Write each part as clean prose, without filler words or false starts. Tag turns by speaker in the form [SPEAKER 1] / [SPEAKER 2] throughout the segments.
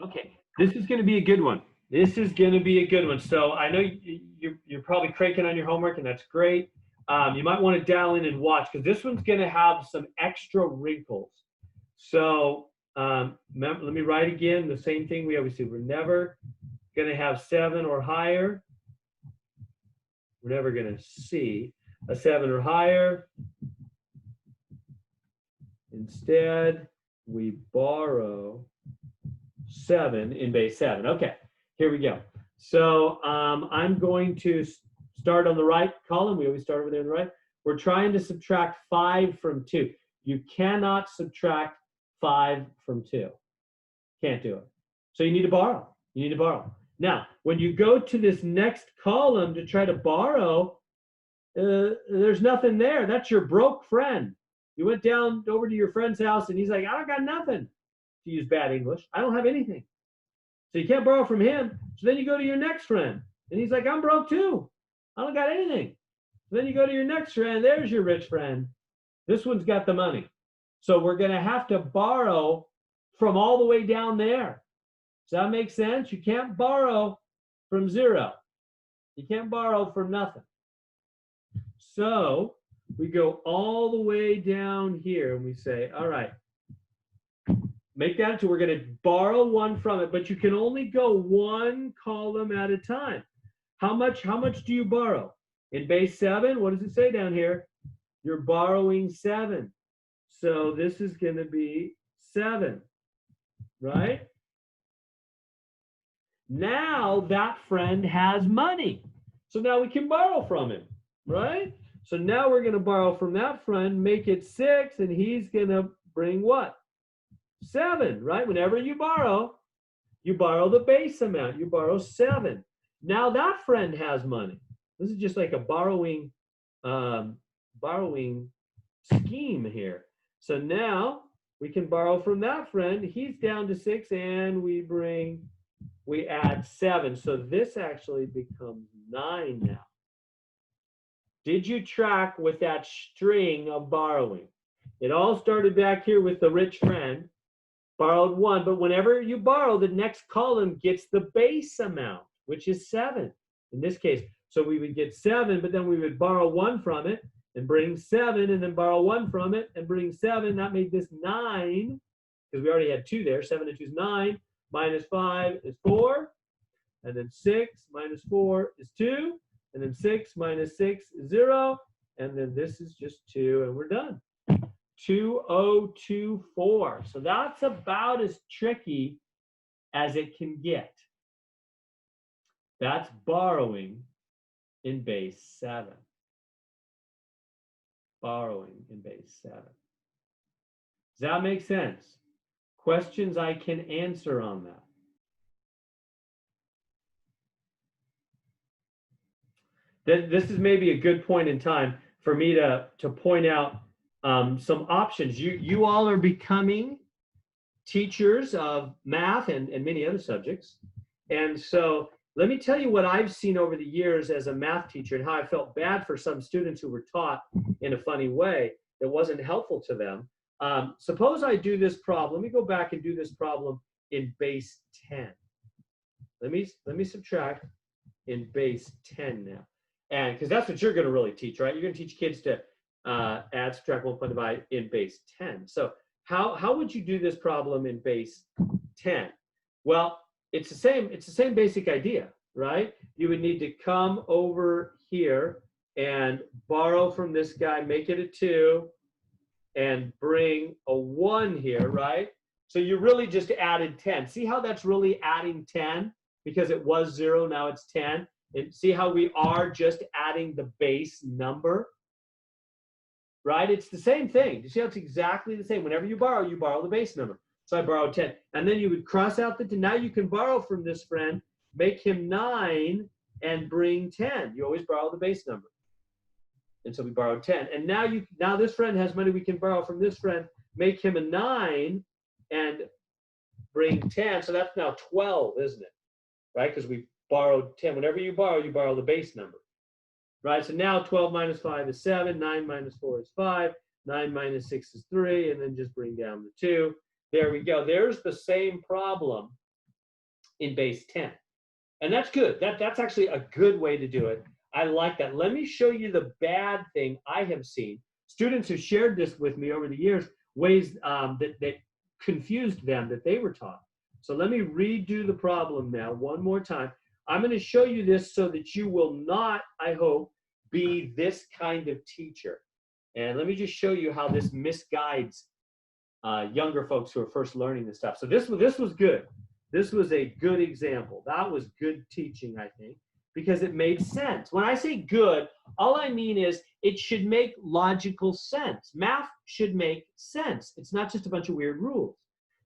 [SPEAKER 1] Okay, this is going to be a good one. This is going to be a good one. So I know you're probably cranking on your homework, and that's great. You might want to dial in and watch because this one's going to have some extra wrinkles. So let me write again the same thing we always do. We're never going to have 7 or higher. We're never going to see a 7 or higher. Instead, we borrow 7 in base 7. Okay, here we go. So I'm going to start on the right column. We always start over there on the right. We're trying to subtract 5 from 2. You cannot subtract 5 from 2. Can't do it. So you need to borrow. You need to borrow. Now, when you go to this next column to try to borrow, there's nothing there. That's your broke friend. You went down over to your friend's house and he's like, I got nothing, to use bad English. I don't have anything. So you can't borrow from him. So then you go to your next friend and he's like, I'm broke too. I don't got anything. So then you go to your next friend. There's your rich friend. This one's got the money. So we're going to have to borrow from all the way down there. Does that make sense? You can't borrow from 0. You can't borrow from nothing. So we go all the way down here and we say, all right, make that until we're going to borrow 1 from it, but you can only go 1 column at a time. How much do you borrow? In base 7, what does it say down here? You're borrowing 7. So this is going to be 7, right? Now that friend has money. So now we can borrow from him, right? So now we're going to borrow from that friend, make it 6, and he's going to bring what? 7, right? Whenever you borrow the base amount. You borrow 7. Now that friend has money. This is just like a borrowing scheme here. So now we can borrow from that friend. He's down to 6, and we add 7. So this actually becomes 9 now. Did you track with that string of borrowing? It all started back here with the rich friend, borrowed 1, but whenever you borrow, the next column gets the base amount, which is 7 in this case. So we would get 7, but then we would borrow 1 from it and bring 7, and then borrow 1 from it and bring 7. That made this 9, because we already had 2 there. 7 and 2 is 9, minus 5 is 4, and then 6 minus 4 is 2. And then 6 minus 6 is 0. And then this is just 2, and we're done. 2024. So that's about as tricky as it can get. That's borrowing in base 7. Borrowing in base 7. Does that make sense? Questions I can answer on that? This is maybe a good point in time for me to point out some options. You all are becoming teachers of math and many other subjects. And so let me tell you what I've seen over the years as a math teacher and how I felt bad for some students who were taught in a funny way that wasn't helpful to them. Suppose I do this problem. Let me go back and do this problem in base 10. Let me subtract in base 10 now. And because that's what you're going to really teach, right? You're going to teach kids to add, subtract, multiply, divide in base 10. So how would you do this problem in base 10? Well, it's the same basic idea, right? You would need to come over here and borrow from this guy, make it a 2, and bring a 1 here, right? So you really just added 10. See how that's really adding 10? Because it was 0, now it's 10. And see how we are just adding the base number, right? It's the same thing. You see how it's exactly the same. Whenever you borrow the base number. So I borrowed 10. And then you would cross out the 10. Now you can borrow from this friend, make him 9, and bring 10. You always borrow the base number. And so we borrowed 10. And now this friend has money we can borrow from this friend, make him a 9, and bring 10. So that's now 12, isn't it? Right? Because we borrowed 10. Whenever you borrow the base number, right? So now 12 minus 5 is 7, 9 minus 4 is 5, 9 minus 6 is 3, and then just bring down the 2. There we go. There's the same problem in base 10. And that's good. That's actually a good way to do it. I like that. Let me show you the bad thing I have seen. Students have shared this with me over the years, ways that confused them that they were taught. So let me redo the problem now one more time. I'm going to show you this so that you will not, I hope, be this kind of teacher. And let me just show you how this misguides younger folks who are first learning this stuff. So this was good. This was a good example. That was good teaching, I think, because it made sense. When I say good, all I mean is it should make logical sense. Math should make sense. It's not just a bunch of weird rules.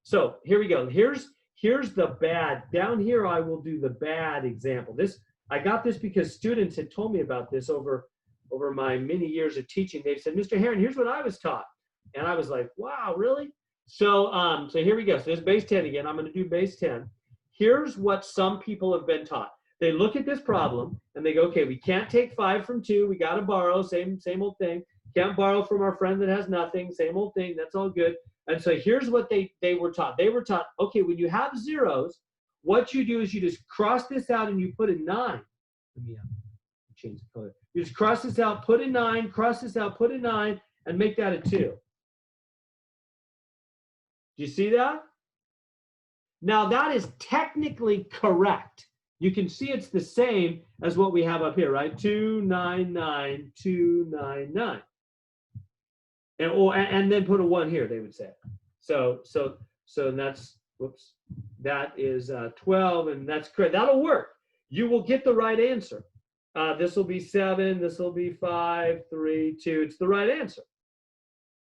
[SPEAKER 1] So here we go. Here's the bad. Down here, I will do the bad example. I got this because students had told me about this over my many years of teaching. They've said, Mr. Heron, here's what I was taught. And I was like, wow, really? So here we go. So there's base 10 again. I'm going to do base 10. Here's what some people have been taught. They look at this problem and they go, okay, we can't take 5 from 2. We got to borrow, same old thing. Can't borrow from our friend that has nothing, same old thing. That's all good. And so here's what they were taught. They were taught, okay, when you have zeros, what you do is you just cross this out and you put a 9. Let me change the color. You just cross this out, put a 9, cross this out, put a 9, and make that a 2. Do you see that? Now that is technically correct. You can see it's the same as what we have up here, right? 299, 299. And then put a 1 here, they would say. So that's, whoops, that is 12, and that's correct. That'll work. You will get the right answer. This will be 7, this will be 5, 3, 2. It's the right answer.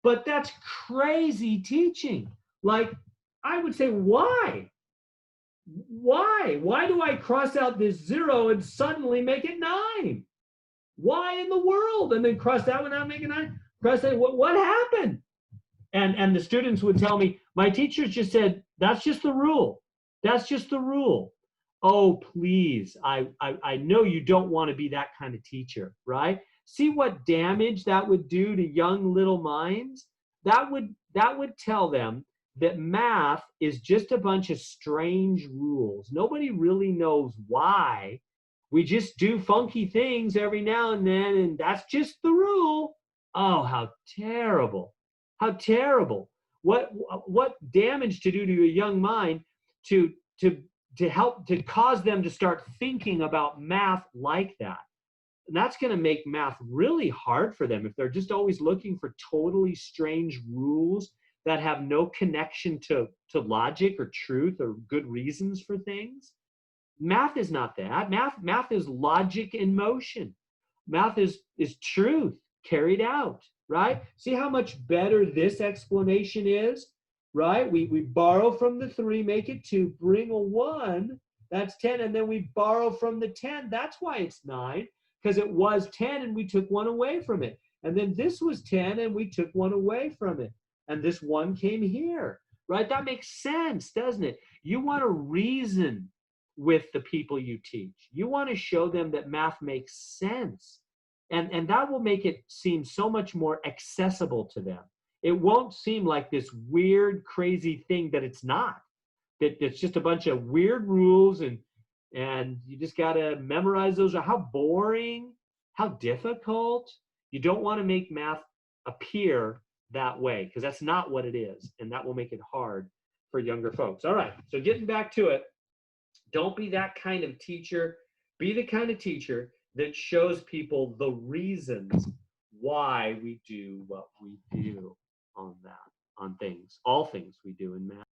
[SPEAKER 1] But that's crazy teaching. Like, I would say, why? Why do I cross out this 0 and suddenly make it 9? Why in the world? And then cross that one out and make it 9? Cross that, what happened? And the students would tell me, my teachers just said, that's just the rule. That's just the rule. Oh, please, I know you don't want to be that kind of teacher, right? See what damage that would do to young little minds? That would tell them that math is just a bunch of strange rules. Nobody really knows why. We just do funky things every now and then, and that's just the rule. Oh, how terrible. How terrible. What damage to do to a young mind to help to cause them to start thinking about math like that. And that's going to make math really hard for them if they're just always looking for totally strange rules that have no connection to logic or truth or good reasons for things. Math is not that. Math is logic in motion. Math is truth carried out, right? See how much better this explanation is, right? We borrow from the 3, make it 2, bring a 1, that's 10, and then we borrow from the 10. That's why it's 9, because it was 10 and we took 1 away from it. And then this was 10 and we took 1 away from it. And this 1 came here, right? That makes sense, doesn't it? You want to reason with the people you teach. You want to show them that math makes sense. And that will make it seem so much more accessible to them. It won't seem like this weird, crazy thing that it's not. That it's just a bunch of weird rules and you just got to memorize those. How boring, how difficult. You don't want to make math appear that way because that's not what it is. And that will make it hard for younger folks. All right, so getting back to it, don't be that kind of teacher. Be the kind of teacher that shows people the reasons why we do what we do on things, all things we do in math.